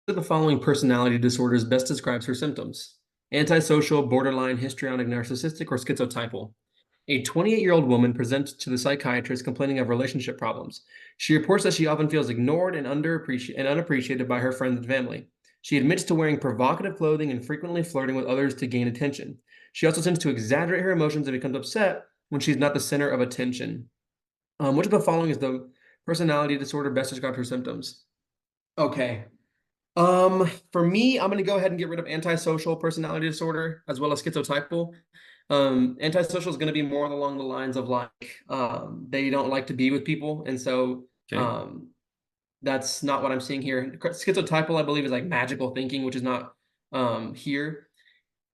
Of the following personality disorders best describes her symptoms? Antisocial, borderline, histrionic, narcissistic, or schizotypal? A 28-year-old woman presents to the psychiatrist complaining of relationship problems. She reports that she often feels ignored and unappreciated by her friends and family. She admits to wearing provocative clothing and frequently flirting with others to gain attention. She also tends to exaggerate her emotions and becomes upset when she's not the center of attention. Which of the following is the personality disorder best describes her symptoms? Okay. For me, I'm gonna go ahead and get rid of antisocial personality disorder as well as schizotypal. Antisocial is gonna be more along the lines of like they don't like to be with people, and so Okay. that's not what I'm seeing here. Schizotypal, I believe, is like magical thinking, which is not here.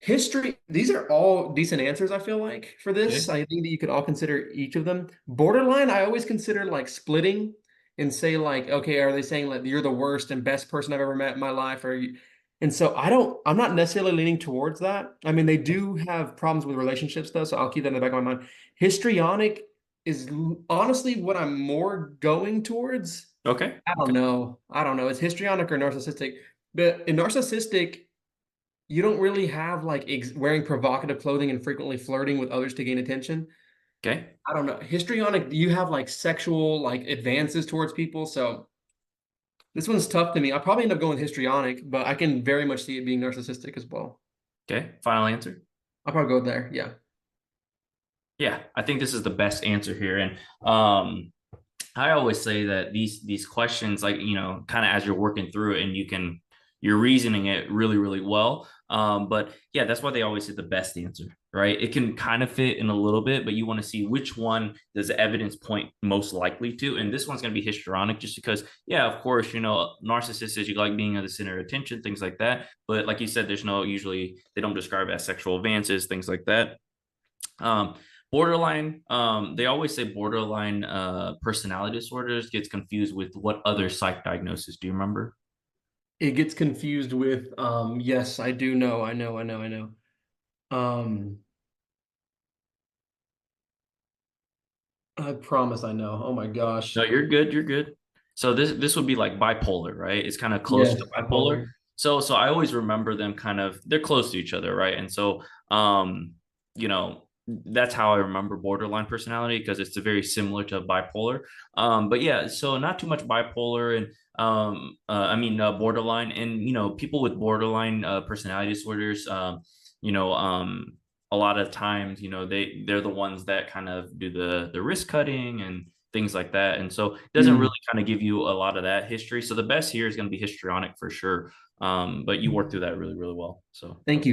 History, these are all decent answers, I feel like, for this. Okay. I think that you could all consider each of them. Borderline, I always consider like splitting and say like, okay, are they saying like you're the worst and best person I've ever met in my life? Or you, and so I'm not necessarily leaning towards that. I mean, they do have problems with relationships though, so I'll keep that in the back of my mind. Histrionic is honestly what I'm more going towards. Okay. I don't Okay. know. I don't know. It's histrionic or narcissistic. But in narcissistic, you don't really have like wearing provocative clothing and frequently flirting with others to gain attention. Okay. I don't know. Histrionic, you have like sexual like advances towards people. So this one's tough to me. I'll probably end up going with histrionic, but I can very much see it being narcissistic as well. Okay. Final answer. I'll probably go there. Yeah. Yeah, I think this is the best answer here. And I always say that these questions, like, kind of as you're working through it and you're reasoning it really, really well. But yeah, that's why they always say the best answer, right? It can kind of fit in a little bit, but you want to see which one does the evidence point most likely to. And this one's going to be histrionic just because, yeah, of course, narcissists, you like being at the center of attention, things like that. But like you said, usually they don't describe it as sexual advances, things like that. Um, Borderline, they always say borderline personality disorders gets confused with what other psych diagnosis? Do you remember? It gets confused with yes, I do know. I know. Um I promise I know. Oh my No, gosh. you're good. You're good. So this would be like bipolar, right? It's kind of close Yes, to bipolar. bipolar. So I always remember them kind of they're close to each other, right? And so you know, that's how I remember borderline personality because it's very similar to bipolar. But yeah, so not too much bipolar and borderline and people with borderline personality disorders, you know, um a lot of times, they're the ones that kind of do the risk cutting and things like that. And so it doesn't really Mm. kind of give you a lot of that history. So the best here is going to be histrionic for sure. But you work through that really, really well. So Thank you.